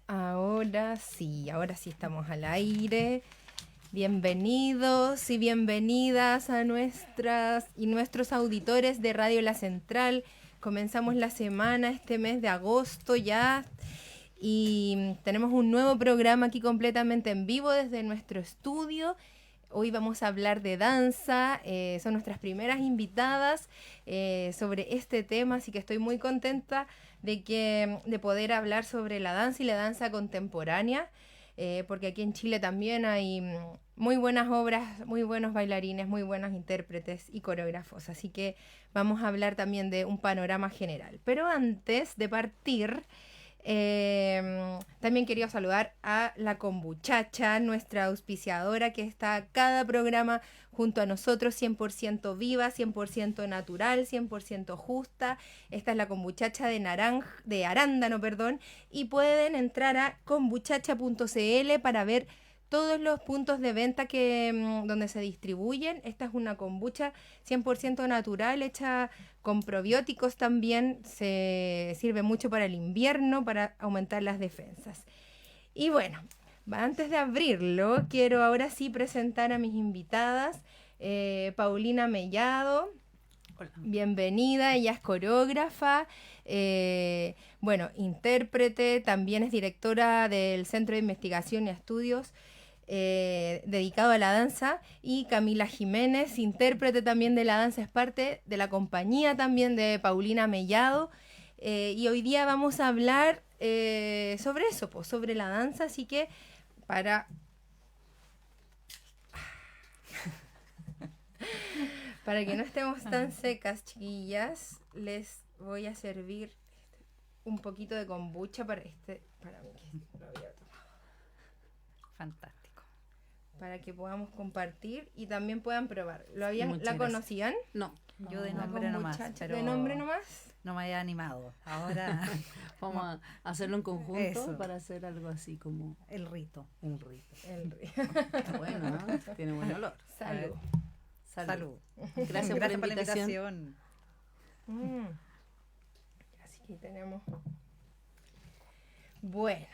Ahora sí estamos al aire. Bienvenidos y bienvenidas a nuestras y nuestros auditores de Radio La Central. Comenzamos la semana, este mes de agosto ya, y tenemos un nuevo programa aquí completamente en vivo desde nuestro estudio. Hoy vamos a hablar de danza, son nuestras primeras invitadas sobre este tema, así que estoy muy contenta de poder hablar sobre la danza y la danza contemporánea, porque aquí en Chile también hay muy buenas obras, muy buenos bailarines, muy buenos intérpretes y coreógrafos, así que vamos a hablar también de un panorama general. Pero antes de partir, también quería saludar a la Kombuchacha, nuestra auspiciadora que está cada programa junto a nosotros, 100% viva, 100% natural, 100% justa. Esta es la Kombuchacha de arándano, perdón, y pueden entrar a kombuchacha.cl para ver todos los puntos de venta donde se distribuyen. Esta es una kombucha 100% natural, hecha con probióticos también. Se sirve mucho para el invierno, para aumentar las defensas. Y bueno, antes de abrirlo, quiero ahora sí presentar a mis invitadas. Paulina Mellado. Hola. Bienvenida, ella es coreógrafa, intérprete, también es directora del Centro de Investigación y Estudios dedicado a la danza, y Camila Jiménez, intérprete también de la danza, es parte de la compañía también de Paulina Mellado, y hoy día vamos a hablar sobre eso, pues, sobre la danza, así que para que no estemos tan secas, chiquillas, les voy a servir un poquito de kombucha para mí, que lo había tomado. Fantástico. Para que podamos compartir y también puedan probar. ¿La conocían? No, yo de nombre nomás. Pero ¿de nombre nomás? No me había animado. Ahora vamos a hacerlo en conjunto para hacer algo así como el rito. Bueno, ¿no? Tiene buen olor. Salud. Gracias por la invitación. Así que tenemos. Bueno.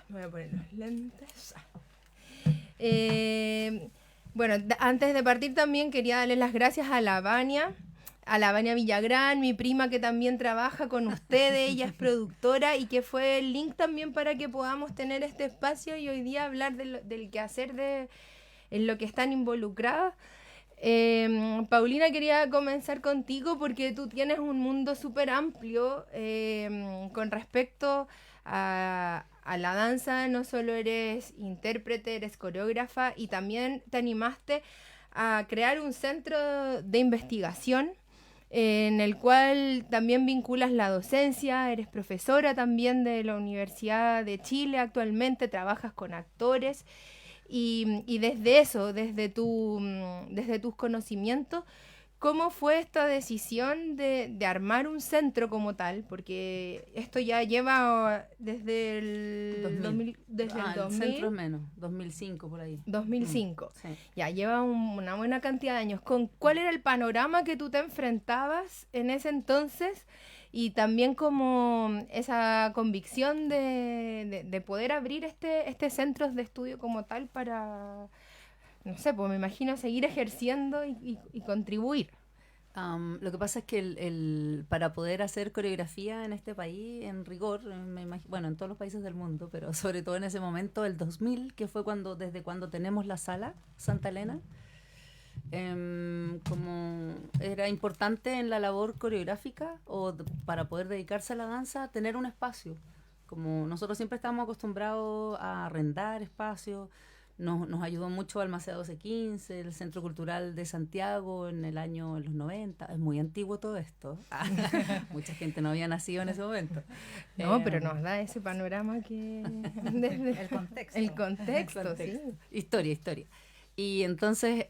Me voy a poner los lentes. Antes de partir también quería darles las gracias a la Vania Villagrán, mi prima, que también trabaja con ustedes. Ella es productora y que fue el link también para que podamos tener este espacio y hoy día hablar del quehacer en lo que están involucradas. Paulina, quería comenzar contigo porque tú tienes un mundo súper amplio con respecto a la danza. No solo eres intérprete, eres coreógrafa, y también te animaste a crear un centro de investigación en el cual también vinculas la docencia. Eres profesora también de la Universidad de Chile, actualmente trabajas con actores. Y desde eso, desde tus conocimientos, ¿cómo fue esta decisión de armar un centro como tal? Porque esto ya lleva desde el 2000. Desde el 2000. El centro es menos, 2005 por ahí. 2005. Sí. Ya lleva una buena cantidad de años. ¿Cuál era el panorama que tú te enfrentabas en ese entonces? Y también como esa convicción de poder abrir este centro de estudio como tal para, no sé, pues me imagino seguir ejerciendo y contribuir. Lo que pasa es que para poder hacer coreografía en este país, en rigor, bueno, en todos los países del mundo, pero sobre todo en ese momento, el 2000, que fue desde cuando tenemos la sala Santa Elena, como era importante en la labor coreográfica para poder dedicarse a la danza, tener un espacio. Como nosotros siempre estábamos acostumbrados a arrendar espacios, nos ayudó mucho Almaceda 1215, el Centro Cultural de Santiago en los 90. Es muy antiguo todo esto. Mucha gente no había nacido en ese momento. No, pero nos da ese panorama que... El contexto. Sí. Historia. Y entonces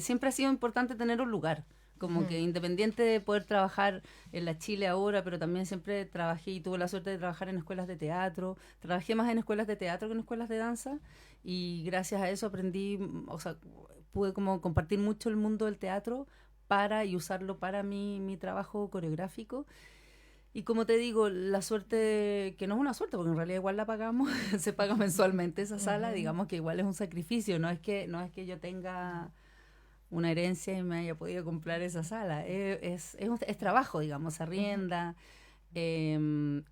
siempre ha sido importante tener un lugar, como que independiente de poder trabajar en la Chile ahora, pero también siempre trabajé y tuve la suerte de trabajar en escuelas de teatro. Trabajé más en escuelas de teatro que en escuelas de danza, y gracias a eso aprendí, pude como compartir mucho el mundo del teatro y usarlo para mi trabajo coreográfico. Y como te digo, la suerte, que no es una suerte, porque en realidad igual la pagamos, se paga mensualmente esa sala, digamos que igual es un sacrificio, no es que yo tenga una herencia y me haya podido comprar esa sala, es trabajo, digamos, se arrienda.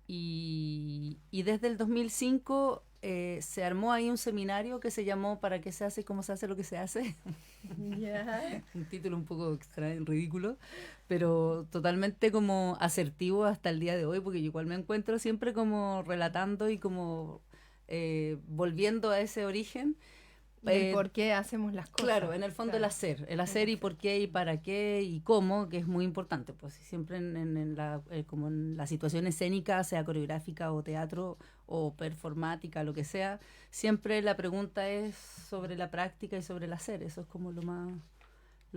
Y desde el 2005 se armó ahí un seminario que se llamó ¿Para qué se hace y cómo se hace lo que se hace? Un título un poco extraño, ridículo, pero totalmente como asertivo hasta el día de hoy, porque yo igual me encuentro siempre como relatando y como volviendo a ese origen. Y por qué hacemos las cosas. Claro, en el fondo el hacer y por qué y para qué y cómo, que es muy importante, pues siempre como en la situación escénica, sea coreográfica o teatro o performática, lo que sea, siempre la pregunta es sobre la práctica y sobre el hacer, eso es como lo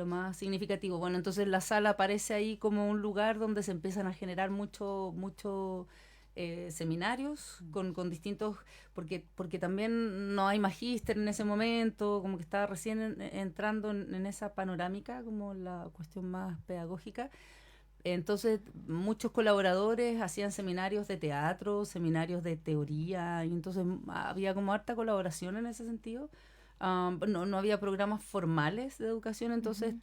más significativo. Bueno, entonces la sala aparece ahí como un lugar donde se empiezan a generar mucho seminarios con distintos, porque también no hay magíster en ese momento, como que estaba recién entrando en esa panorámica, como la cuestión más pedagógica. Entonces muchos colaboradores hacían seminarios de teatro, seminarios de teoría, y entonces había como harta colaboración en ese sentido. No había programas formales de educación, entonces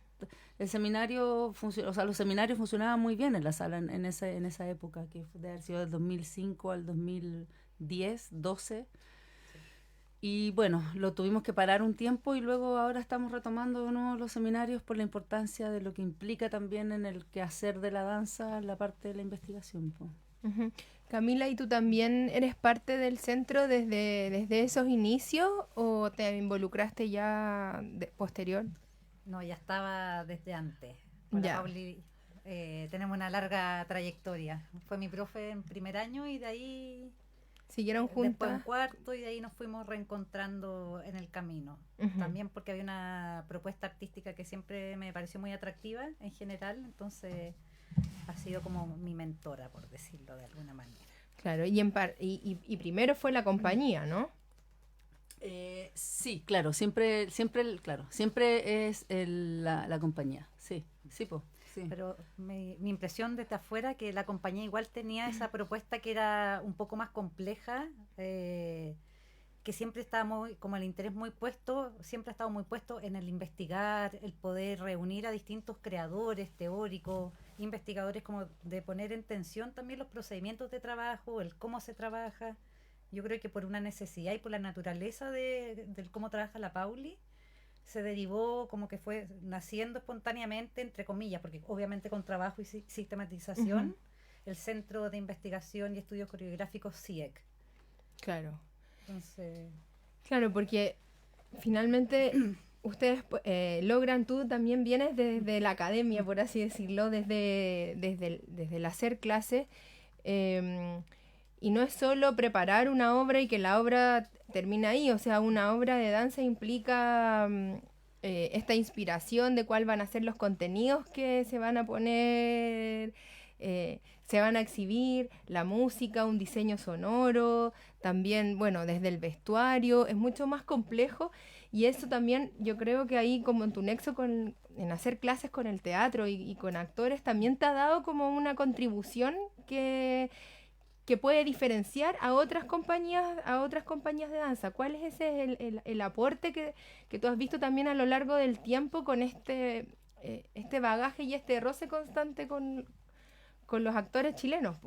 el seminario los seminarios funcionaban muy bien en la sala en esa época, que debe haber sido del 2005 al 2010, 12. Y bueno, lo tuvimos que parar un tiempo y luego ahora estamos retomando de nuevo los seminarios por la importancia de lo que implica también en el quehacer de la danza, la parte de la investigación. Uh-huh. Camila, ¿y tú también eres parte del centro desde esos inicios o te involucraste ya posterior? No, ya estaba desde antes. Con la Pauli tenemos una larga trayectoria. Fue mi profe en primer año y de ahí siguieron juntas. Después en cuarto y de ahí nos fuimos reencontrando en el camino. También porque había una propuesta artística que siempre me pareció muy atractiva en general, entonces ha sido como mi mentora, por decirlo de alguna manera. Claro, y primero fue la compañía, ¿no? Sí, claro, siempre es la compañía, sí, pues. Sí. Pero mi impresión desde afuera que la compañía igual tenía esa propuesta que era un poco más compleja, que siempre estaba como el interés siempre ha estado muy puesto en el investigar, el poder reunir a distintos creadores, teóricos, investigadores, como de poner en tensión también los procedimientos de trabajo, el cómo se trabaja. Yo creo que por una necesidad y por la naturaleza del cómo trabaja la Pauli, se derivó como que fue naciendo espontáneamente, entre comillas, porque obviamente con trabajo y sistematización, el Centro de Investigación y Estudios Coreográficos CIEC. Claro. Entonces... Claro, porque finalmente ustedes logran, tú también vienes desde la academia, por así decirlo, desde el hacer clases, y no es solo preparar una obra y que la obra termine ahí, o sea, una obra de danza implica esta inspiración de cuál van a ser los contenidos que se van a poner, se van a exhibir, la música, un diseño sonoro, también, bueno, desde el vestuario, es mucho más complejo y eso también yo creo que ahí como en tu nexo en hacer clases con el teatro y con actores también te ha dado como una contribución que puede diferenciar a otras compañías de danza. ¿Cuál es el aporte que tú has visto también a lo largo del tiempo con este bagaje y este roce constante con los actores chilenos?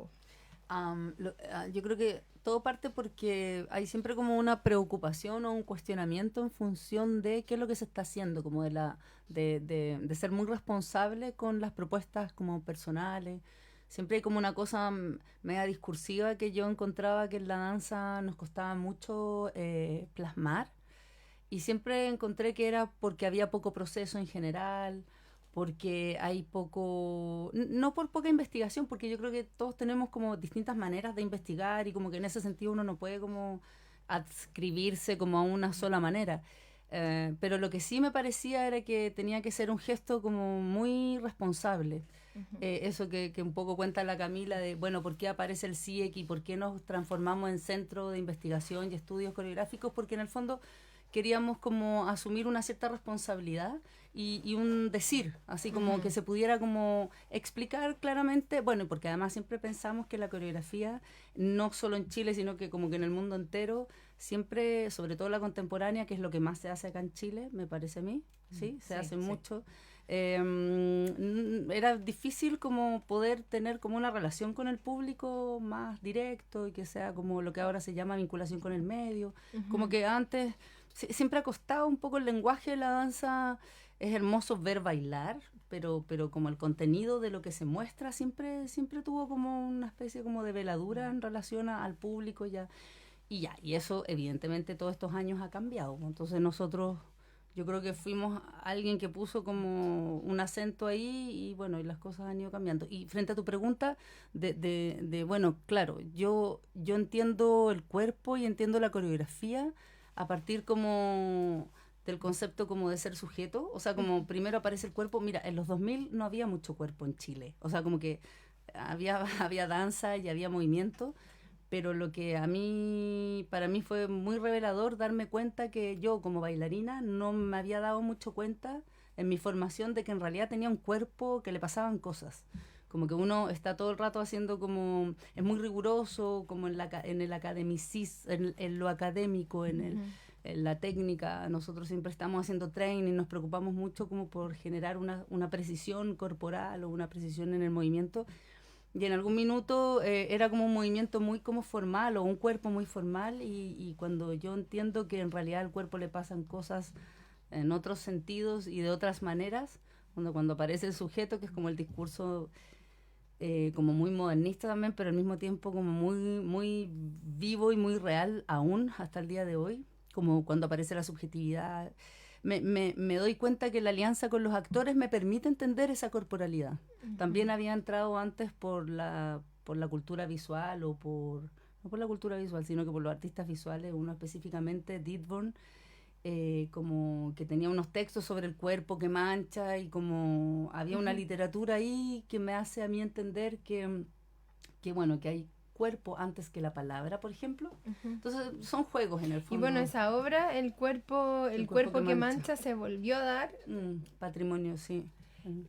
Yo creo que todo parte porque hay siempre como una preocupación o un cuestionamiento en función de qué es lo que se está haciendo, como de ser muy responsable con las propuestas como personales. Siempre hay como una cosa media discursiva que yo encontraba que en la danza nos costaba mucho plasmar, y siempre encontré que era porque había poco proceso en general, porque hay no por poca investigación, porque yo creo que todos tenemos como distintas maneras de investigar y como que en ese sentido uno no puede como adscribirse como a una sola manera. Pero lo que sí me parecía era que tenía que ser un gesto como muy responsable. eso que un poco cuenta la Camila de, bueno, ¿por qué aparece el CIEC y por qué nos transformamos en centro de investigación y estudios coreográficos? Porque en el fondo queríamos como asumir una cierta responsabilidad y un decir, así como que se pudiera como explicar claramente, bueno, porque además siempre pensamos que la coreografía, no solo en Chile, sino que como que en el mundo entero, siempre, sobre todo la contemporánea, que es lo que más se hace acá en Chile, me parece a mí, ¿sí? Se hace mucho. Era difícil como poder tener como una relación con el público más directo y que sea como lo que ahora se llama vinculación con el medio, como que antes siempre ha costado un poco el lenguaje de la danza. Es hermoso ver bailar, pero como el contenido de lo que se muestra siempre tuvo como una especie como de veladura en relación al público y eso evidentemente todos estos años ha cambiado. Entonces nosotros, yo creo que fuimos alguien que puso como un acento ahí y bueno, y las cosas han ido cambiando. Y frente a tu pregunta bueno, claro, yo entiendo el cuerpo y entiendo la coreografía a partir como del concepto como de ser sujeto, o sea, como primero aparece el cuerpo. Mira, en los 2000 no había mucho cuerpo en Chile, o sea, como que había danza y había movimiento, pero lo que para mí fue muy revelador darme cuenta que yo como bailarina no me había dado mucho cuenta en mi formación de que en realidad tenía un cuerpo que le pasaban cosas. Como que uno está todo el rato haciendo como, es muy riguroso, como en el academicismo, en lo académico, en la técnica. Nosotros siempre estamos haciendo training, nos preocupamos mucho como por generar una precisión corporal o una precisión en el movimiento. Y en algún minuto era como un movimiento muy como formal o un cuerpo muy formal y cuando yo entiendo que en realidad al cuerpo le pasan cosas en otros sentidos y de otras maneras, cuando aparece el sujeto, que es como el discurso como muy modernista también, pero al mismo tiempo como muy, muy vivo y muy real aún hasta el día de hoy, como cuando aparece la subjetividad. Me doy cuenta que la alianza con los actores me permite entender esa corporalidad. También había entrado antes por la cultura visual no por la cultura visual, sino que por los artistas visuales, uno específicamente, Didborn, como que tenía unos textos sobre el cuerpo que mancha y como había una literatura ahí que me hace a mí entender que bueno, que hay cuerpo antes que la palabra, por ejemplo. Entonces son juegos en el fondo. Y bueno, esa obra, el cuerpo que mancha se volvió a dar. Patrimonio, sí.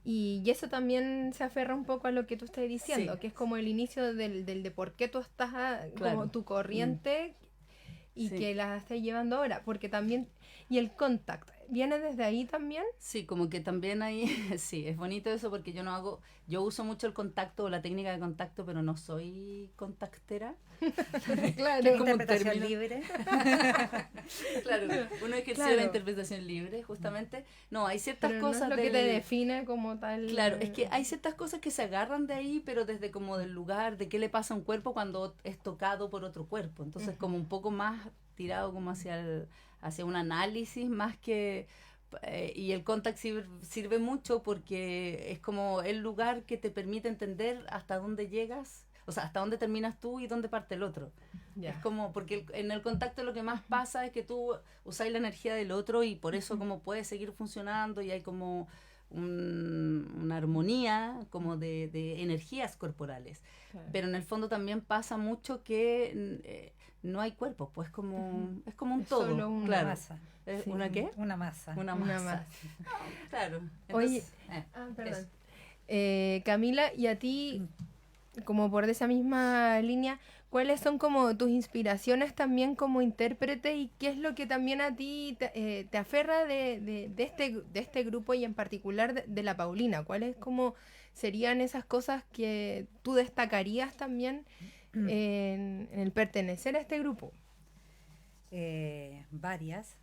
Y eso también se aferra un poco a lo que tú estás diciendo, que es como el inicio del de por qué tú estás, como tu corriente, y que la estás llevando ahora, porque también, y el contacto, ¿viene desde ahí también? Sí, como que también ahí, sí, es bonito eso porque yo uso mucho el contacto o la técnica de contacto, pero no soy contactera. Claro, como interpretación libre. Claro, uno ejerció la interpretación libre, justamente. No, hay ciertas pero cosas no es lo que te define como tal. Claro, es que hay ciertas cosas que se agarran de ahí, pero desde como del lugar, de qué le pasa a un cuerpo cuando es tocado por otro cuerpo. Entonces, como un poco más tirado como hacia un análisis más que... y el contact sirve mucho porque es como el lugar que te permite entender hasta dónde llegas, o sea, hasta dónde terminas tú y dónde parte el otro. Es como, porque en el contacto lo que más pasa es que tú usas la energía del otro y por eso como puedes seguir funcionando y hay como una armonía como de energías corporales. Claro. Pero en el fondo también pasa mucho que no hay cuerpo, pues es como un todo. Solo una masa. ¿Una qué? Una masa. Una masa. Claro. Entonces, oye, perdón. Camila, y a ti, como por esa misma línea, ¿cuáles son como tus inspiraciones también como intérprete y qué es lo que también a ti te aferra de este grupo y en particular de la Paulina? ¿Cuáles como serían esas cosas que tú destacarías también en el pertenecer a este grupo? Varias.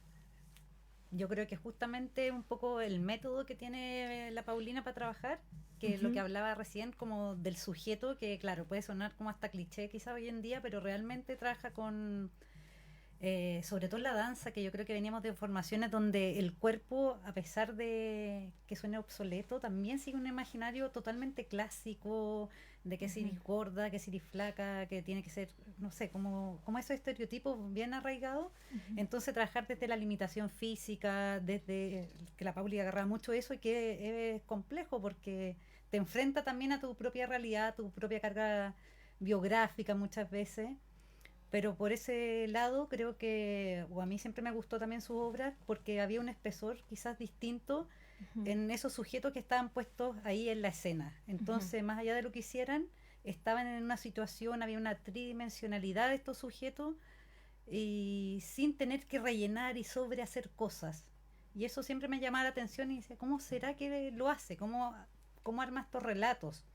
Yo creo que justamente un poco el método que tiene la Paulina para trabajar, que es lo que hablaba recién, como del sujeto, que claro, puede sonar como hasta cliché quizá hoy en día, pero realmente trabaja con, sobre todo en la danza, que yo creo que veníamos de formaciones donde el cuerpo, a pesar de que suene obsoleto, también sigue un imaginario totalmente clásico, de que si eres gorda, que si eres flaca, que tiene que ser, no sé, como esos estereotipos bien arraigados. Entonces trabajar desde la limitación física, desde que la Pauli agarra mucho eso y que es complejo porque te enfrenta también a tu propia realidad, a tu propia carga biográfica muchas veces. Pero por ese lado creo que, o a mí siempre me gustó también su obra, porque había un espesor quizás distinto en esos sujetos que estaban puestos ahí en la escena. Entonces, más allá de lo que hicieran, estaban en una situación, había una tridimensionalidad de estos sujetos y sin tener que rellenar y sobrehacer cosas. Y eso siempre me llamaba la atención y decía, ¿cómo será que lo hace? ¿Cómo arma estos relatos?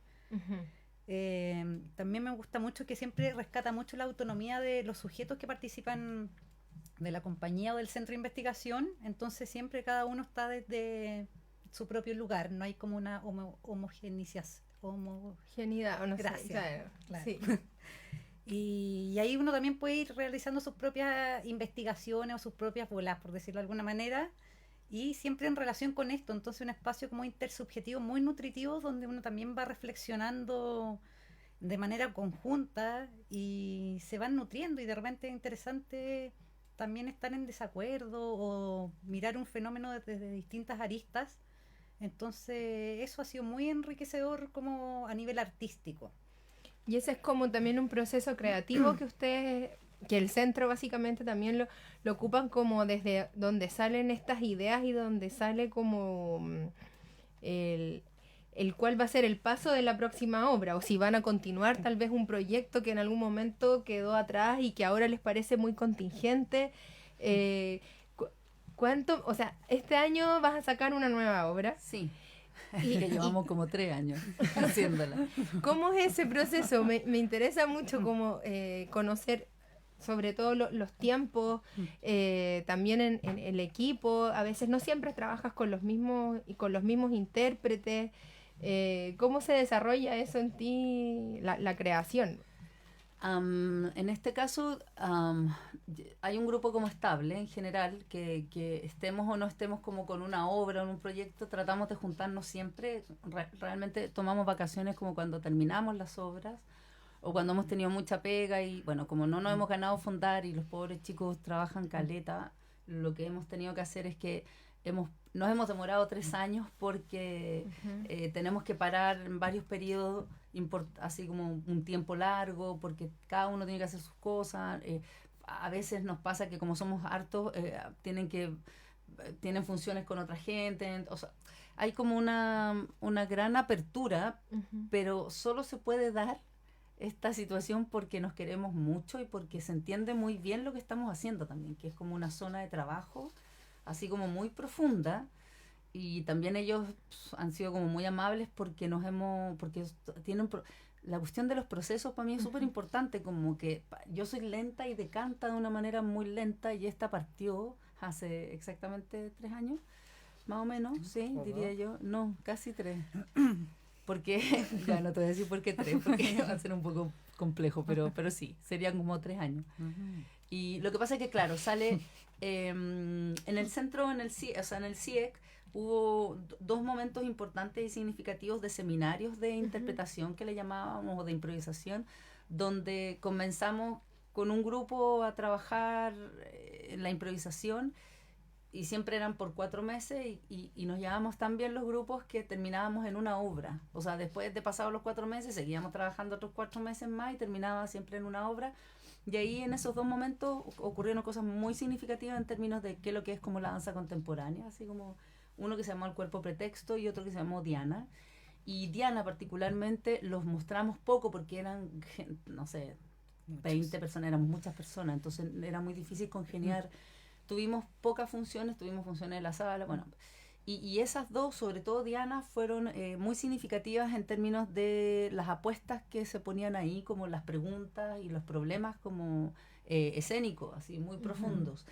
También me gusta mucho que siempre rescata mucho la autonomía de los sujetos que participan de la compañía o del centro de investigación, entonces siempre cada uno está desde su propio lugar, no hay como una homogenidad. Homogeneidad, o no sé, Gracias. claro. Sí. Y ahí uno también puede ir realizando sus propias investigaciones o sus propias bolas, por decirlo de alguna manera, y siempre en relación con esto, entonces un espacio como intersubjetivo muy nutritivo donde uno también va reflexionando de manera conjunta y se van nutriendo y de repente es interesante también estar en desacuerdo o mirar un fenómeno desde distintas aristas. Entonces eso ha sido muy enriquecedor como a nivel artístico. Y ese es como también un proceso creativo que ustedes, que el centro básicamente también lo ocupan como desde donde salen estas ideas y donde sale como el cuál va a ser el paso de la próxima obra, o si van a continuar tal vez un proyecto que en algún momento quedó atrás y que ahora les parece muy contingente. ¿Cuánto, o sea, este año vas a sacar una nueva obra? Sí. Y que llevamos como 3 años haciéndola. ¿Cómo es ese proceso? Me interesa mucho como conocer sobre todo los tiempos, también en el equipo. A veces no siempre trabajas con los mismos intérpretes. ¿Cómo se desarrolla eso en ti, la creación? En este caso, hay un grupo como estable en general, que estemos o no estemos como con una obra o un proyecto, tratamos de juntarnos siempre. Realmente tomamos vacaciones como cuando terminamos las obras o cuando hemos tenido mucha pega y bueno, como no nos hemos ganado fondar y los pobres chicos trabajan caleta, lo que hemos tenido que hacer es que nos hemos demorado 3 años porque tenemos que parar en varios periodos, así como un tiempo largo, porque cada uno tiene que hacer sus cosas. A veces nos pasa que como somos hartos, tienen funciones con otra gente. O sea, hay como una gran apertura, pero solo se puede dar esta situación porque nos queremos mucho y porque se entiende muy bien lo que estamos haciendo también, que es como una zona de trabajo así como muy profunda, y también ellos han sido como muy amables porque la cuestión de los procesos para mí es súper importante, como que yo soy lenta y decanta de una manera muy lenta, y esta partió hace exactamente 3 años, más o menos, sí, diría yo, no, casi 3. Porque, ya no te voy a decir por qué 3, porque va a ser un poco complejo, pero sí, serían como 3 años. Y lo que pasa es que, claro, sale en el centro, en el CIEC, hubo 2 momentos importantes y significativos de seminarios de interpretación que le llamábamos, o de improvisación, donde comenzamos con un grupo a trabajar en la improvisación, y siempre eran por 4 meses y nos llevábamos tan bien los grupos que terminábamos en una obra. O sea, después de pasados los 4 meses seguíamos trabajando otros 4 meses más y terminaba siempre en una obra. Y ahí en esos 2 momentos ocurrieron cosas muy significativas en términos de qué es lo que es como la danza contemporánea, así como uno que se llamó El Cuerpo Pretexto y otro que se llamó Diana. Y Diana particularmente los mostramos poco porque eran, no sé, 20 personas, éramos muchas personas, entonces era muy difícil congeniar. Tuvimos pocas funciones, tuvimos funciones en la sala, bueno, y esas 2, sobre todo Diana, fueron muy significativas en términos de las apuestas que se ponían ahí, como las preguntas y los problemas como escénicos, así muy profundos.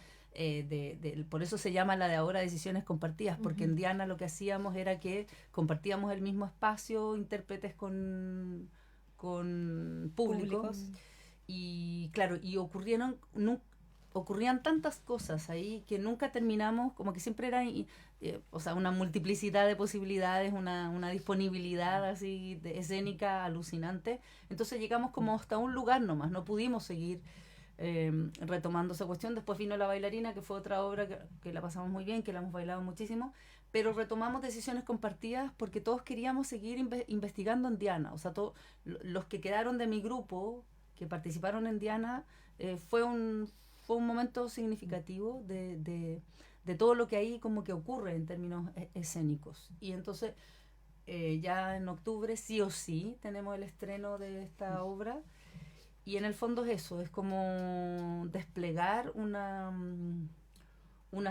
Por eso se llama la de ahora Decisiones Compartidas, porque en Diana lo que hacíamos era que compartíamos el mismo espacio, intérpretes con públicos. Y claro, y ocurrían tantas cosas ahí que nunca terminamos, como que siempre era una multiplicidad de posibilidades, una disponibilidad así escénica alucinante. Entonces llegamos como hasta un lugar nomás, no pudimos seguir retomando esa cuestión. Después vino La Bailarina, que fue otra obra que la pasamos muy bien, que la hemos bailado muchísimo, pero retomamos Decisiones Compartidas porque todos queríamos seguir investigando en Diana. O sea, los que quedaron de mi grupo, que participaron en Diana, fue un momento significativo de todo lo que ahí como que ocurre en términos escénicos. Y entonces ya en octubre sí o sí tenemos el estreno de esta obra, y en el fondo es eso, es como desplegar una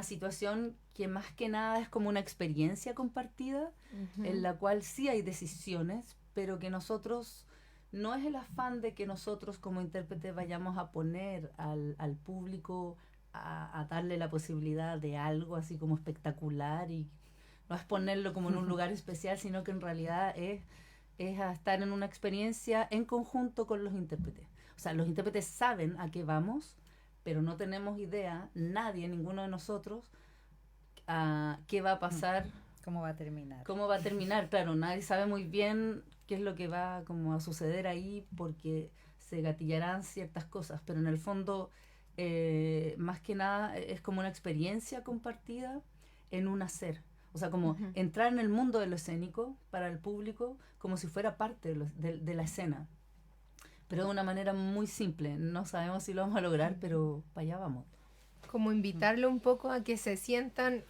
situación que más que nada es como una experiencia compartida, en la cual sí hay decisiones, pero que nosotros, no es el afán de que nosotros como intérpretes vayamos a poner al público a darle la posibilidad de algo así como espectacular, y no es ponerlo como en un lugar especial, sino que en realidad es a estar en una experiencia en conjunto con los intérpretes. O sea, los intérpretes saben a qué vamos, pero no tenemos idea, nadie, ninguno de nosotros, qué va a pasar. ¿Cómo va a terminar? ¿Cómo va a terminar? Claro, nadie sabe muy bien qué es lo que va como a suceder ahí, porque se gatillarán ciertas cosas, pero en el fondo, más que nada, es como una experiencia compartida en un hacer. O sea, como entrar en el mundo de lo escénico para el público como si fuera parte de la escena. Pero de una manera muy simple. No sabemos si lo vamos a lograr, pero para allá vamos. Como invitarlo un poco a que se sientan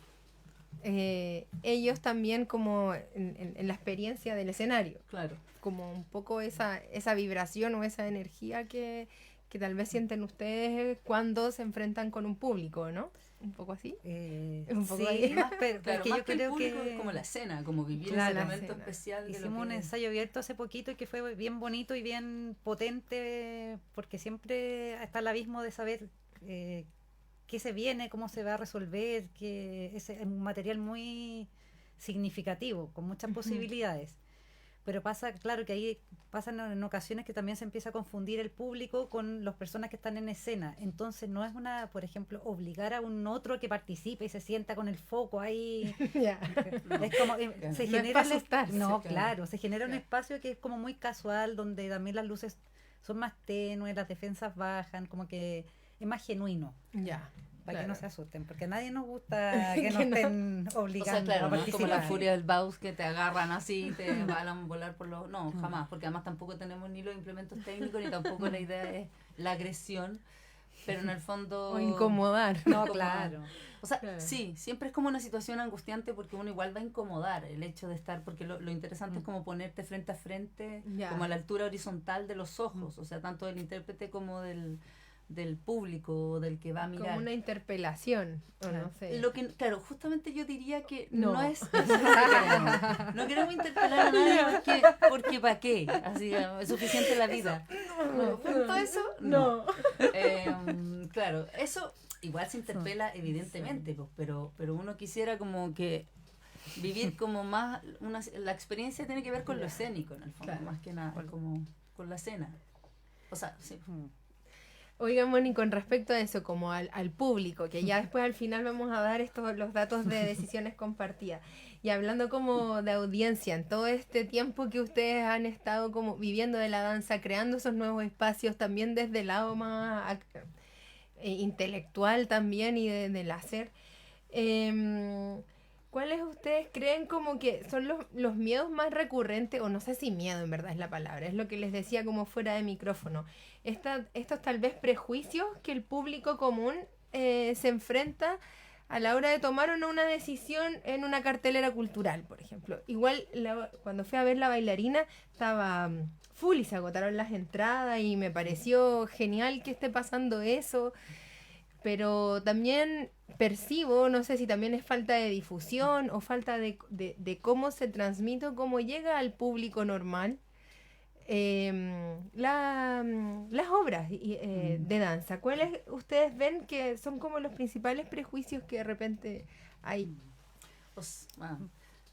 ellos también como en la experiencia del escenario. Claro. Como un poco esa vibración o esa energía que tal vez sienten ustedes cuando se enfrentan con un público, ¿no? Un poco así. Un poco sí, más, pero claro, más yo que creo que es como la escena, como vivir claro, ese momento especial. De hicimos un ensayo abierto hace poquito y que fue bien bonito y bien potente, porque siempre está el abismo de saber qué se viene, cómo se va a resolver, que es un material muy significativo, con muchas posibilidades. Pero pasa, claro, que ahí pasan en ocasiones que también se empieza a confundir el público con las personas que están en escena. Entonces no es por ejemplo, obligar a un otro que participe y se sienta con el foco ahí. Es como, se genera claro, se genera un espacio que es como muy casual, donde también las luces son más tenues, las defensas bajan, como que es más genuino. Para que no se asusten, porque a nadie nos gusta que nos estén obligando, o sea, claro, a participar. No es como la furia del Baus que te agarran así y te van a volar por los... No, jamás, porque además tampoco tenemos ni los implementos técnicos, ni tampoco la idea es la agresión, pero en el fondo... O incomodar. No, claro. O sea, sí, siempre es como una situación angustiante porque uno igual va a incomodar el hecho de estar, porque lo interesante es como ponerte frente a frente, como a la altura horizontal de los ojos, o sea, tanto del intérprete como del público, del que va a mirar. Como una interpelación, o no sé. Lo que, claro, justamente yo diría que no es... no queremos interpelar a nadie porque ¿para qué? Así es suficiente la vida. Junto a eso, no. Claro, eso igual se interpela evidentemente, pues, pero uno quisiera como que vivir como más... la experiencia tiene que ver con lo escénico, en el fondo, más que nada, como con la escena. O sea, sí. Oigan, Moni, con respecto a eso, como al público, que ya después al final vamos a dar los datos de Decisiones Compartidas, y hablando como de audiencia, en todo este tiempo que ustedes han estado como viviendo de la danza, creando esos nuevos espacios, también desde el lado más intelectual también y del hacer, ¿cuáles ustedes creen como que son los miedos más recurrentes? O no sé si miedo en verdad es la palabra, es lo que les decía como fuera de micrófono. Estos tal vez prejuicios que el público común se enfrenta a la hora de tomar una decisión en una cartelera cultural, por ejemplo. Igual cuando fui a ver La Bailarina estaba full y se agotaron las entradas y me pareció genial que esté pasando eso. Pero también percibo, no sé si también es falta de difusión o falta de cómo se transmite o cómo llega al público normal las obras de danza. ¿Cuáles ustedes ven que son como los principales prejuicios que de repente hay?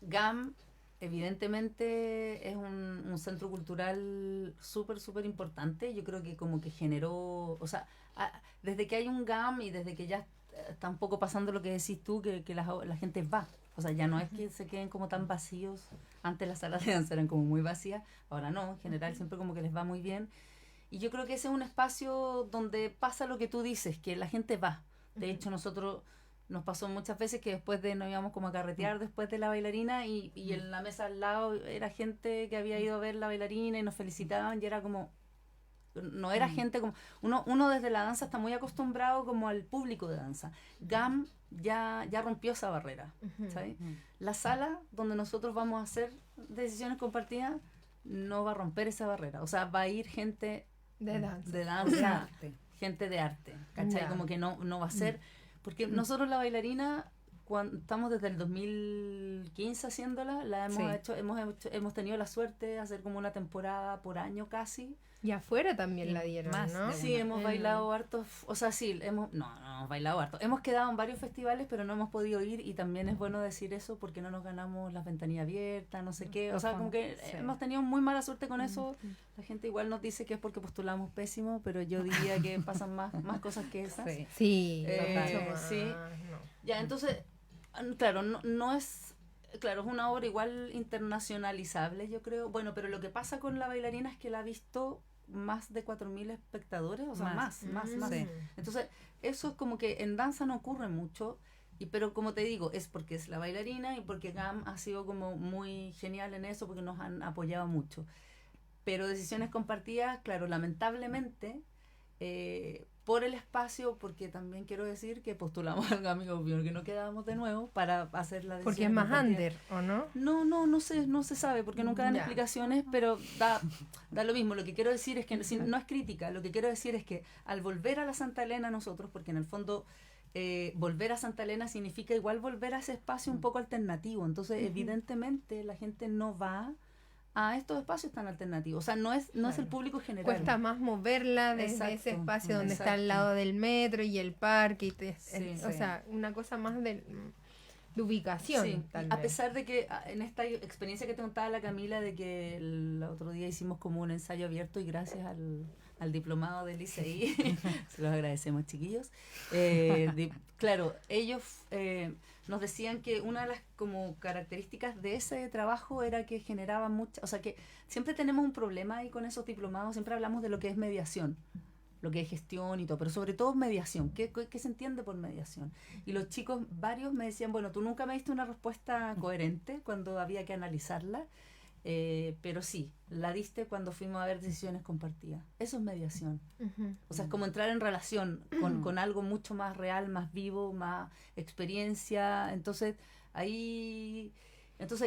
GAM evidentemente es un centro cultural súper, súper importante. Yo creo que como que generó, o sea, desde que hay un GAM y desde que ya está un poco pasando lo que decís tú, que la gente va. O sea, ya no es que se queden como tan vacíos. Antes las salas de danza eran como muy vacías, ahora no, en general siempre como que les va muy bien. Y yo creo que ese es un espacio donde pasa lo que tú dices, que la gente va. De hecho, nosotros nos pasó muchas veces que después de, nos íbamos como a carretear después de la bailarina y en la mesa al lado era gente que había ido a ver la bailarina y nos felicitaban y era como, no era gente como, uno desde la danza está muy acostumbrado como al público de danza. GAM ya rompió esa barrera, ¿sabes? La sala donde nosotros vamos a hacer decisiones compartidas no va a romper esa barrera, o sea, va a ir gente De danza. de danza, gente de arte, ¿cachai? Ya. Como que no va a ser, porque nosotros la bailarina, cuando estamos desde el 2015 haciéndola, la hemos tenido la suerte de hacer como una temporada por año casi. Y afuera también la dieron, más ¿no? de Sí, hemos bailado harto, o sea, sí, no hemos bailado harto. Hemos quedado en varios festivales, pero no hemos podido ir y también es bueno decir eso porque no nos ganamos las ventanillas abiertas, no sé qué. O sea, como que hemos tenido muy mala suerte con eso. La gente igual nos dice que es porque postulamos pésimo, pero yo diría que pasan más cosas que esas. Sí, Eh, mucho sí. más, no. Ya, entonces, claro, no es... Claro, es una obra igual internacionalizable, yo creo. Bueno, pero lo que pasa con la bailarina es que la ha visto más de 4.000 espectadores, o sea, más. Sí. Entonces, eso es como que en danza no ocurre mucho, pero como te digo, es porque es la bailarina y porque GAM ha sido como muy genial en eso, porque nos han apoyado mucho. Pero decisiones compartidas, claro, lamentablemente, por el espacio, porque también quiero decir que postulamos al Amigo Junior, que no quedábamos de nuevo para hacer la decisión. Porque es más under, ¿o no? No se sabe, porque nunca dan explicaciones, pero da lo mismo. Lo que quiero decir es que no es crítica, lo que quiero decir es que al volver a la Santa Elena nosotros, porque en el fondo volver a Santa Elena significa igual volver a ese espacio un poco alternativo, entonces evidentemente la gente no va a estos espacios tan alternativos, o sea, no es el público general. Cuesta más moverla desde ese espacio donde está al lado del metro y el parque, o sea, una cosa más de ubicación. Sí, tal a vez. pesar de que en esta experiencia que te contaba la Camila, de que el otro día hicimos como un ensayo abierto y gracias al diplomado del ICI, se los agradecemos, chiquillos. Claro, ellos nos decían que una de las como características de ese trabajo era que generaba mucha, o sea que siempre tenemos un problema ahí con esos diplomados, siempre hablamos de lo que es mediación, lo que es gestión y todo, pero sobre todo mediación. ¿Qué se entiende por mediación? Y los chicos, varios me decían, bueno, tú nunca me diste una respuesta coherente cuando había que analizarla, pero sí, la diste cuando fuimos a ver decisiones compartidas. Eso es mediación. O sea, es como entrar en relación con algo mucho más real, más vivo, más experiencia. Entonces,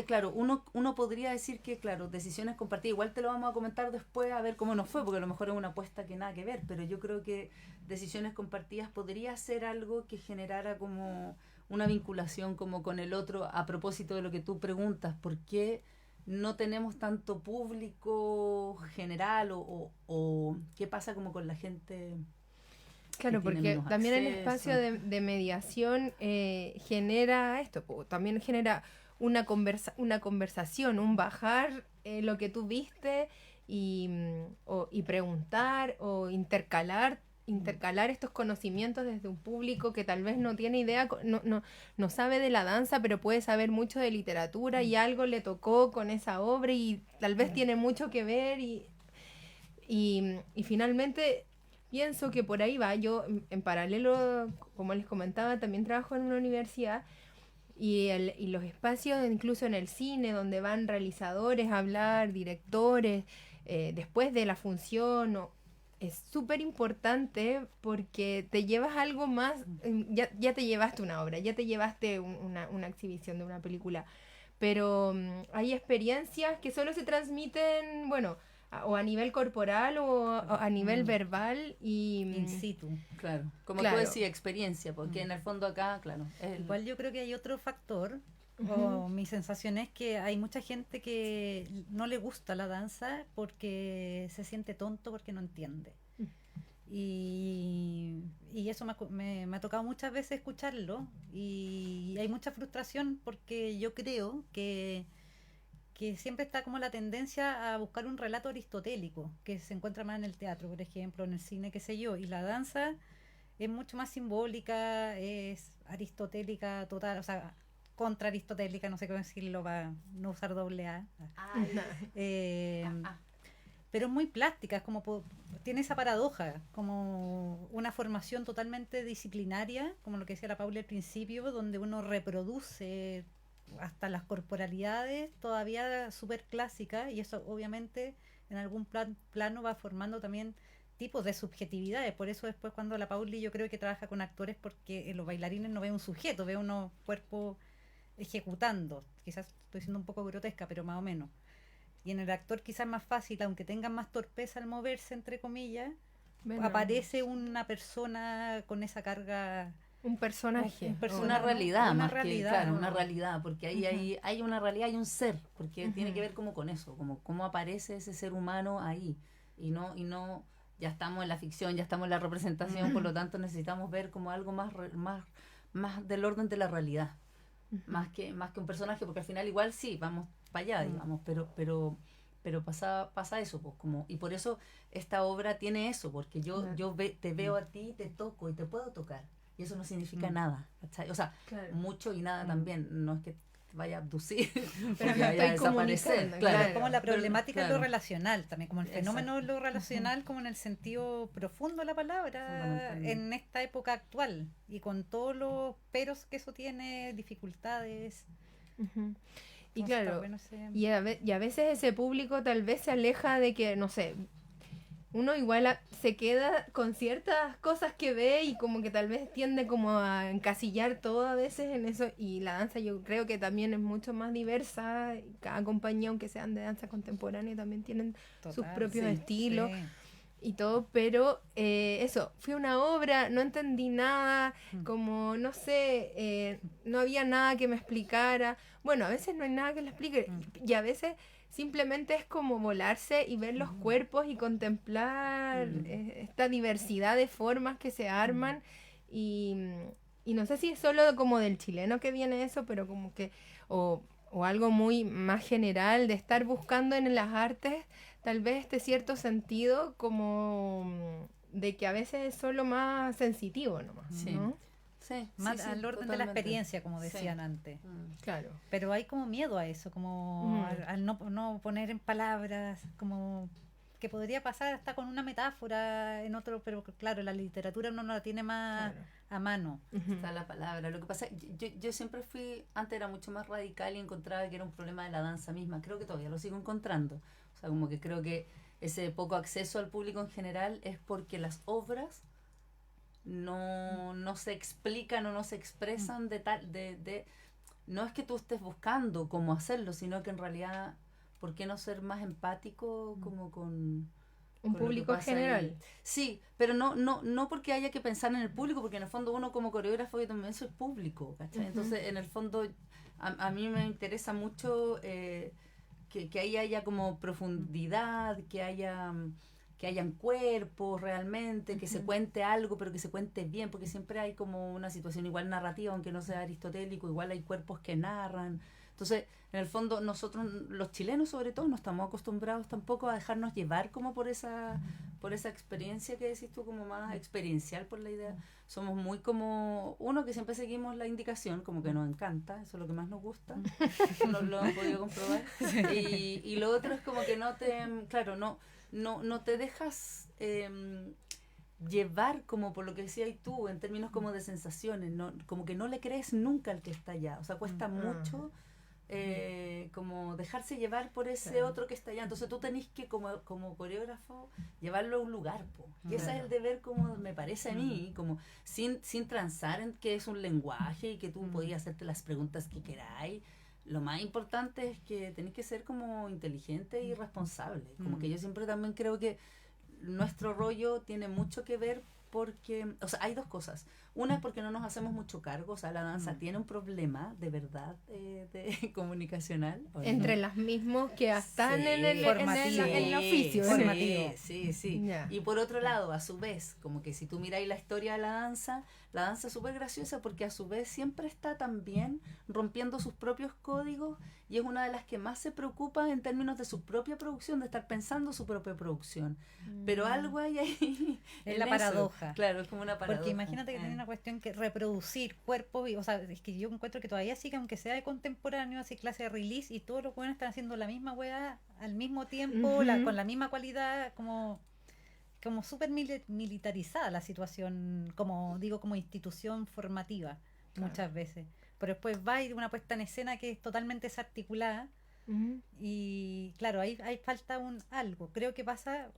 claro, uno podría decir que, claro, decisiones compartidas, igual te lo vamos a comentar después a ver cómo nos fue, porque a lo mejor es una apuesta que nada que ver, pero yo creo que decisiones compartidas podría ser algo que generara como una vinculación como con el otro, a propósito de lo que tú preguntas, ¿por qué no tenemos tanto público general o qué pasa como con la gente? Claro, porque también el espacio de mediación genera esto, también genera una conversación, un bajar lo que tú viste y preguntar o intercalar estos conocimientos desde un público que tal vez no tiene idea, no sabe de la danza, pero puede saber mucho de literatura y algo le tocó con esa obra y tal vez tiene mucho que ver y finalmente pienso que por ahí va. Yo en paralelo, como les comentaba, también trabajo en una universidad y los espacios incluso en el cine donde van realizadores a hablar, directores, después de la función es súper importante porque te llevas algo más, ya te llevaste una obra, ya te llevaste una exhibición de una película, pero hay experiencias que solo se transmiten, bueno, o a nivel corporal o a nivel verbal y in situ. Claro, como tú decías, experiencia, porque en el fondo acá, claro. Igual yo creo que hay otro factor, o mi sensación es que hay mucha gente que no le gusta la danza porque se siente tonto porque no entiende. Y eso me ha tocado muchas veces escucharlo y hay mucha frustración porque yo creo que siempre está como la tendencia a buscar un relato aristotélico que se encuentra más en el teatro, por ejemplo, en el cine, qué sé yo, y la danza es mucho más simbólica, es aristotélica total, o sea, contra aristotélica, no sé cómo decirlo para no usar doble A. pero es muy plástica, es como tiene esa paradoja, como una formación totalmente disciplinaria, como lo que decía la Paula al principio, donde uno reproduce hasta las corporalidades todavía súper clásicas, y eso obviamente en algún plano va formando también tipos de subjetividades. Por eso después cuando la Pauli yo creo que trabaja con actores, porque en los bailarines no ve un sujeto, ve unos cuerpos ejecutando. Quizás estoy siendo un poco grotesca, pero más o menos. Y en el actor quizás más fácil, aunque tengan más torpeza al moverse, entre comillas, Bueno, aparece una persona con esa carga. un personaje. Un personaje. Una realidad, Una más realidad. que, claro, una realidad, porque ahí hay una realidad, hay un ser, porque tiene que ver como con eso, como cómo aparece ese ser humano ahí, y no, ya estamos en la ficción, ya estamos en la representación, por lo tanto necesitamos ver como algo más del orden de la realidad, más que un personaje, porque al final igual sí, vamos para allá, digamos, pero pasa eso, pues, como, y por eso esta obra tiene eso, porque yo te veo a ti, te toco y te puedo tocar. Y eso no significa nada, ¿cachai? O sea, mucho y nada también. No es que te vaya a abducir, pero que vaya a desaparecer. Claro, es como la problemática de lo relacional también, como el Exacto. fenómeno de lo relacional, como en el sentido profundo de la palabra, en esta época actual, y con todos los peros que eso tiene, dificultades. Y Entonces, claro, bueno, y a veces ese público tal vez se aleja de que, no sé, uno igual se queda con ciertas cosas que ve y como que tal vez tiende como a encasillar todo a veces en eso, y la danza yo creo que también es mucho más diversa, y cada compañía, aunque sean de danza contemporánea, también tienen sus propios estilos y todo, pero eso, fue una obra, no entendí nada, como no sé, no había nada que me explicara. Bueno, a veces no hay nada que le explique, y a veces simplemente es como volarse y ver los cuerpos y contemplar esta diversidad de formas que se arman, y no sé si es solo como del chileno que viene eso, pero como que, o algo muy más general de estar buscando en las artes tal vez este cierto sentido como de que a veces es solo más sensitivo nomás, ¿no? Sí, más al orden de la experiencia, como decían antes. Claro. Pero hay como miedo a eso, como al no poner en palabras, como que podría pasar hasta con una metáfora en otro, pero claro, la literatura uno no la tiene más a mano. Está la palabra. Lo que pasa, yo siempre antes era mucho más radical y encontraba que era un problema de la danza misma. Creo que todavía lo sigo encontrando. O sea, como que creo que ese poco acceso al público en general es porque las obras no se explican o no se expresan no es que tú estés buscando cómo hacerlo, sino que en realidad, ¿por qué no ser más empático como con un público en general? Sí, pero no porque haya que pensar en el público, porque en el fondo uno como coreógrafo yo también soy público, ¿cachai? Entonces en el fondo a mí me interesa mucho que ahí haya como profundidad, que hayan cuerpos realmente, que se cuente algo, pero que se cuente bien, porque siempre hay como una situación igual narrativa, aunque no sea aristotélico, igual hay cuerpos que narran. Entonces, en el fondo, nosotros, los chilenos sobre todo, no estamos acostumbrados tampoco a dejarnos llevar como por esa experiencia que decís tú, como más experiencial por la idea. Somos muy como, uno que siempre seguimos la indicación, como que nos encanta, eso es lo que más nos gusta, lo hemos podido comprobar. Y lo otro es como que no te dejas llevar como por lo que decías tú, en términos como de sensaciones, como que no le crees nunca al que está allá, o sea, cuesta mucho como dejarse llevar por ese otro que está allá. Entonces tú tenés que como coreógrafo llevarlo a un lugar, y ese es el deber, como me parece a mí, como sin transar en que es un lenguaje y que tú podías hacerte las preguntas que queráis. Lo más importante es que tenés que ser como inteligente y responsable, como que yo siempre también creo que nuestro rollo tiene mucho que ver porque, o sea, hay dos cosas. Una es porque no nos hacemos mucho cargo, o sea, la danza tiene un problema de verdad comunicacional. Entre las mismas que están en el oficio. Formativo. Sí. Yeah. Y por otro lado, a su vez, como que si tú miráis la historia de la danza es súper graciosa porque a su vez siempre está también rompiendo sus propios códigos y es una de las que más se preocupa en términos de su propia producción, de estar pensando su propia producción. Pero algo hay ahí. Es la paradoja. Claro, es como una paradoja. Porque imagínate que tienen una cuestión que reproducir cuerpos, y, o sea, es que yo encuentro que todavía sí que aunque sea de contemporáneo, así clase de release, y todos los buenos están haciendo la misma weá al mismo tiempo, con la misma cualidad, como súper militarizada la situación, como digo, como institución formativa, muchas veces. Pero después va a ir una puesta en escena que es totalmente desarticulada. Y claro, ahí falta algo. Creo que pasa,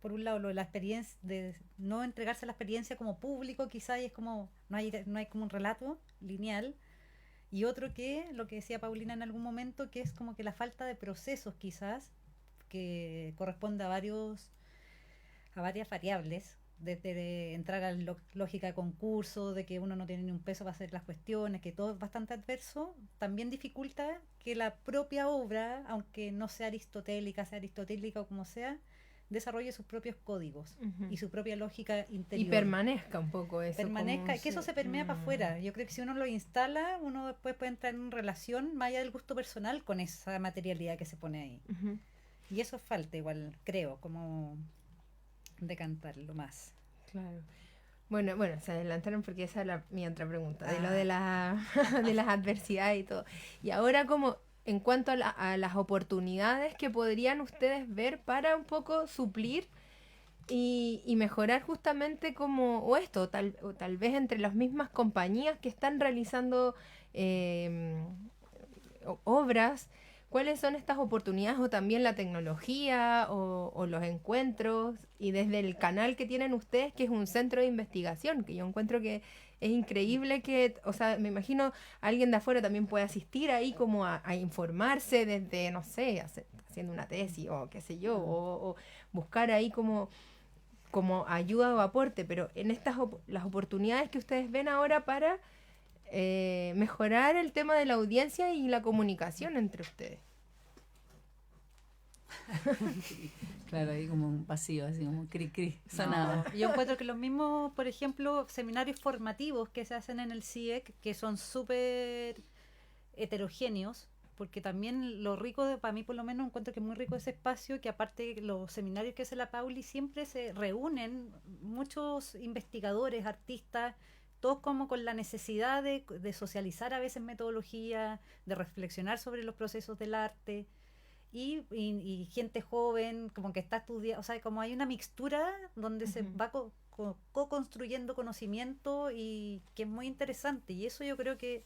por un lado, lo de la experiencia, de no entregarse a la experiencia como público, quizá, y es como, no hay como un relato lineal. Y otro que, lo que decía Paulina en algún momento, que es como que la falta de procesos, quizás, que corresponde a varias variables, desde entrar a la lógica de concurso, de que uno no tiene ni un peso para hacer las cuestiones, que todo es bastante adverso, también dificulta que la propia obra, aunque no sea aristotélica o como sea, desarrolle sus propios códigos y su propia lógica interior. Y permanezca un poco eso. Que eso se permea para afuera. Yo creo que si uno lo instala, uno después puede entrar en relación más allá del gusto personal con esa materialidad que se pone ahí. Y eso falta igual, creo, como decantarlo más. Claro. Bueno, se adelantaron porque esa es mi otra pregunta, de lo de, de las adversidades y todo. Y ahora como en cuanto a las oportunidades que podrían ustedes ver para un poco suplir y mejorar justamente como, o tal vez entre las mismas compañías que están realizando obras. ¿Cuáles son estas oportunidades o también la tecnología o los encuentros? Y desde el canal que tienen ustedes, que es un centro de investigación, que yo encuentro que es increíble que, o sea, me imagino alguien de afuera también puede asistir ahí como a informarse desde, no sé, haciendo una tesis o qué sé yo, o buscar ahí como ayuda o aporte, pero en las oportunidades que ustedes ven ahora para mejorar el tema de la audiencia y la comunicación entre ustedes. Claro, ahí como un vacío, así como cri sonaba. No, yo encuentro que los mismos, por ejemplo, seminarios formativos que se hacen en el CIEC, que son súper heterogéneos, porque también lo rico, para mí por lo menos, encuentro que es muy rico ese espacio, que aparte de los seminarios que hace la Pauli, siempre se reúnen muchos investigadores, artistas, todos como con la necesidad de socializar a veces metodología, de reflexionar sobre los procesos del arte, y gente joven, como que está estudiando, o sea, como hay una mixtura donde se va co-construyendo conocimiento y que es muy interesante, y eso yo creo que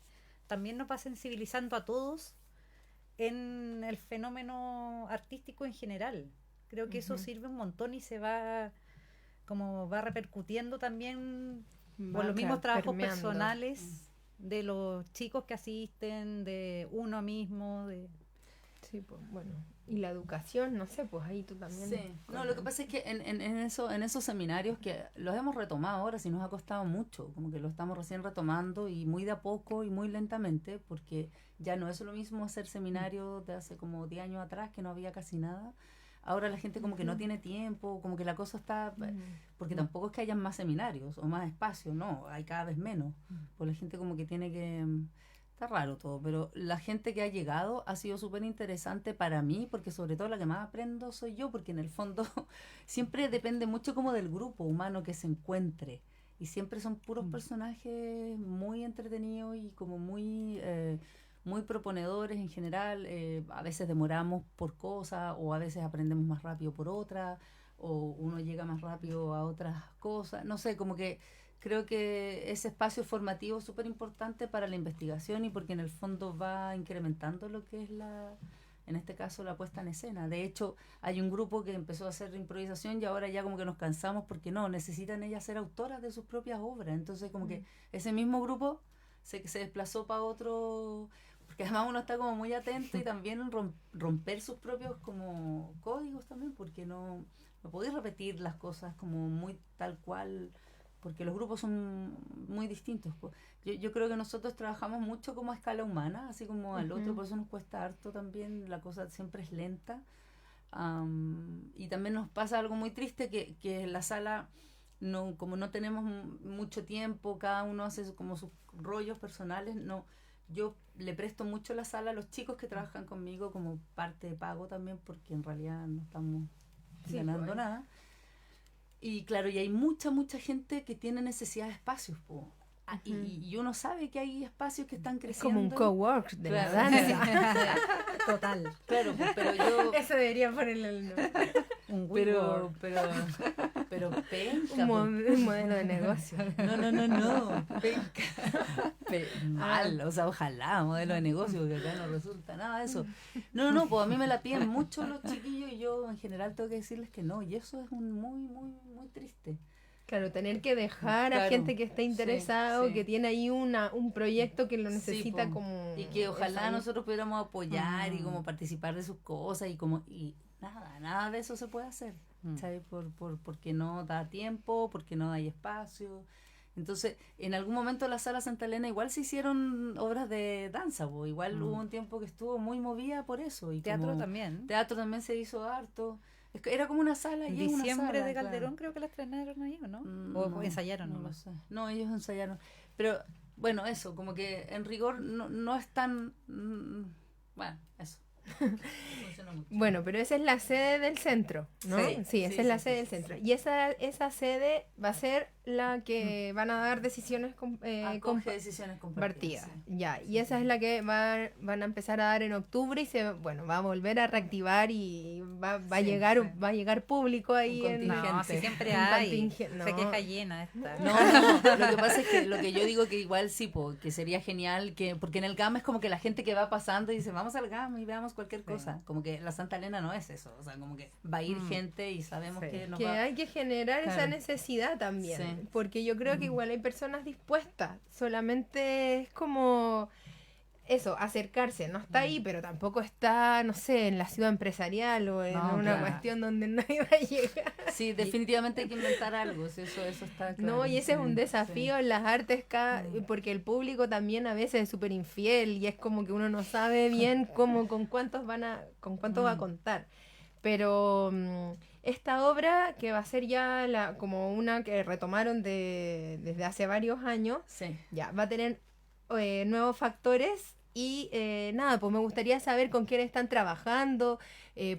también nos va sensibilizando a todos en el fenómeno artístico en general. Creo que eso sirve un montón y va repercutiendo también por los mismos trabajos personales de los chicos que asisten, de uno mismo, Sí, pues bueno. Y la educación, no sé, pues ahí tú también. Sí. No, lo que pasa es que en esos seminarios que los hemos retomado ahora, sí nos ha costado mucho, como que lo estamos recién retomando y muy de a poco y muy lentamente, porque ya no es lo mismo hacer seminarios de hace como 10 años atrás, que no había casi nada. Ahora la gente como que no tiene tiempo, como que la cosa está... Porque tampoco es que hayan más seminarios o más espacios, no, hay cada vez menos. Pues la gente como que tiene que... Está raro todo, pero la gente que ha llegado ha sido súper interesante para mí, porque sobre todo la que más aprendo soy yo, porque en el fondo siempre depende mucho como del grupo humano que se encuentre. Y siempre son puros personajes muy entretenidos y como muy proponedores en general. A veces demoramos por cosas o a veces aprendemos más rápido por otras, o uno llega más rápido a otras cosas. No sé, como que creo que ese espacio formativo es súper importante para la investigación y porque en el fondo va incrementando lo que es en este caso, la puesta en escena. De hecho, hay un grupo que empezó a hacer improvisación y ahora ya como que nos cansamos porque necesitan ellas ser autoras de sus propias obras. Entonces como que ese mismo grupo se desplazó para otro, porque además uno está como muy atento y también romper sus propios como códigos también, porque no podéis repetir las cosas como muy tal cual, porque los grupos son muy distintos. Yo creo que nosotros trabajamos mucho como a escala humana, así como al otro, por eso nos cuesta harto también, la cosa siempre es lenta. Y también nos pasa algo muy triste, que en la sala, como no tenemos mucho tiempo, cada uno hace como sus rollos personales, yo le presto mucho la sala a los chicos que trabajan conmigo como parte de pago también, porque en realidad no estamos ganando nada. Y claro, y hay mucha gente que tiene necesidad de espacios, po. Y uno sabe que hay espacios que están Es creciendo. como un cowork de la Claro. danza. Total. Claro, pues, pero yo... Eso debería ponerle el nombre. Un Pero WeWork. penca, Un modelo de negocio. No, penca. Mal, o sea, ojalá, modelo de negocio, que acá no resulta nada de eso. No, pues a mí me la piden mucho los chiquillos y yo en general tengo que decirles que no, y eso es muy triste. Claro, tener que dejar a Claro, gente que está interesado, sí. que tiene ahí un proyecto que lo Sí, necesita po. como... Y que ojalá eso, nosotros pudiéramos apoyar y como participar de sus cosas y nada de eso se puede hacer, ¿sabes? Porque no da tiempo, porque no hay espacio. Entonces, en algún momento la Sala Santa Elena igual se hicieron obras de danza, po. Igual hubo un tiempo que estuvo muy movida por eso. Y Teatro como también. teatro también se hizo harto. Es que era como una sala En y es una diciembre sala, de claro. Calderón creo que la estrenaron ahí, ¿o no? Mm, O no, ensayaron no lo nomás. sé. No, ellos ensayaron. Pero bueno, eso, como que en rigor no es tan... bueno, eso. Funciona mucho. Bueno, pero esa es la sede del centro, ¿no? Sí, esa es la sede del centro. Y esa sede va a ser la que van a dar decisiones Acoge decisiones compartidas. compartidas. Sí. Ya, y esa es la que van a empezar a dar en octubre y va a volver a reactivar y va a Sí, llegar sí. va a llegar público ahí Un en contingente. No, si siempre Un hay. contingente, Se no. queja llena esta. No, lo que pasa es que lo que yo digo que igual sí, que sería genial, porque en el GAM es como que la gente que va pasando y dice, vamos al GAM y veamos cualquier cosa. Como que la Santa Elena no es eso, o sea, como que va a ir gente y sabemos Sí. que nos Que va... hay que generar esa Claro. necesidad también, Sí. porque yo creo que igual hay personas dispuestas, solamente es como eso, acercarse, no está ahí, pero tampoco está, no sé, en la ciudad empresarial o en No, una claro. cuestión donde nadie va a llegar. Sí, definitivamente hay que inventar algo, si eso está claro. No, y ese es un Sí, desafío en las artes, porque el público también a veces es súper infiel y es como que uno no sabe bien con cuánto va a contar. Pero esta obra, que va a ser ya como una que retomaron desde hace varios años, Sí. ya va a tener nuevos factores y nada, pues me gustaría saber con quién están trabajando,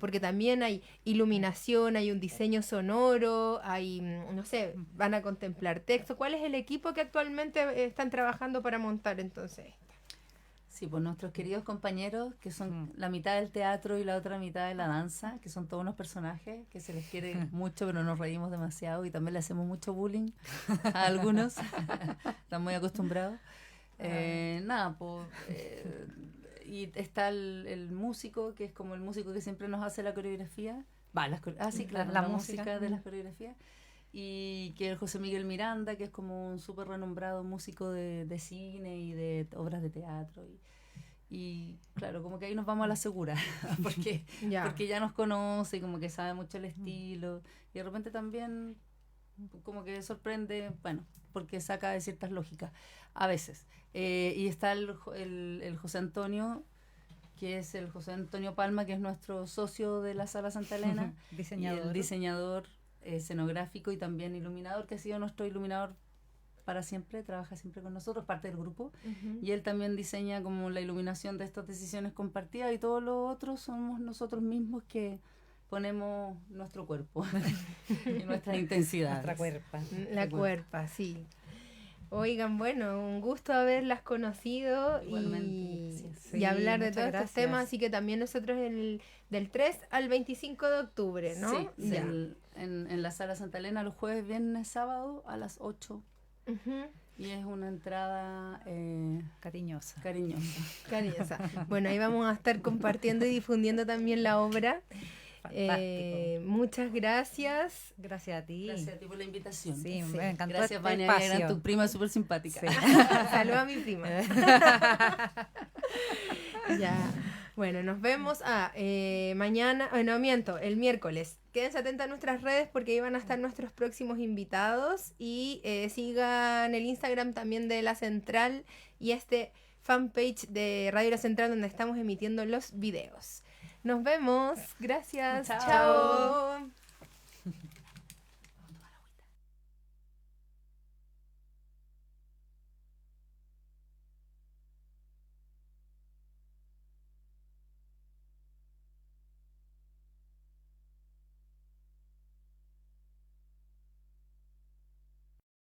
porque también hay iluminación, hay un diseño sonoro, hay, no sé, van a contemplar texto. ¿Cuál es el equipo que actualmente están trabajando para montar entonces? Sí, pues nuestros queridos compañeros, que son la mitad del teatro y la otra mitad de la danza, que son todos unos personajes que se les quiere mucho, pero nos reímos demasiado y también le hacemos mucho bullying a algunos. Están muy acostumbrados. Nada, pues... y está el músico, que es como el músico que siempre nos hace la coreografía. Sí, claro, La la música. música de las coreografías. Y que el José Miguel Miranda, que es como un súper renombrado músico de cine y de obras de teatro. Y claro, como que ahí nos vamos a la segura, porque ya nos conoce y como que sabe mucho el estilo. Y de repente también como que sorprende, bueno, porque saca de ciertas lógicas, a veces. Y está el José Antonio, que es el José Antonio Palma, que es nuestro socio de la Sala Santa Elena. Diseñador. Y el diseñador escenográfico y también iluminador, que ha sido nuestro iluminador para siempre, trabaja siempre con nosotros, parte del grupo. Y él también diseña como la iluminación de estas decisiones compartidas, y todos los otros somos nosotros mismos que ponemos nuestro cuerpo y nuestra intensidad. Nuestra cuerpa. La cuerpa, sí. Oigan, bueno, un gusto haberlas conocido y Sí, hablar de muchas todos estos gracias. temas, así que también nosotros del 3 al 25 de octubre, ¿no? Sí, Ya. en la Sala Santa Elena los jueves, viernes, sábado a las 8. Ujú. Y es una entrada Cariñosa. cariñosa. Cariñosa. Bueno, ahí vamos a estar compartiendo y difundiendo también la obra. Fantástico. Muchas gracias. Gracias a ti. Gracias a ti por la invitación. Sí, me encantó Gracias, este Vania, espacio. era tu prima súper simpática. Sí. Saludos a mi prima. Ya. Bueno, nos vemos mañana, miento, el miércoles. Quédense atentos a nuestras redes porque ahí van a estar nuestros próximos invitados y sigan el Instagram también de La Central y fanpage de Radio La Central donde estamos emitiendo los videos. Nos vemos. Gracias. Chao. Chao.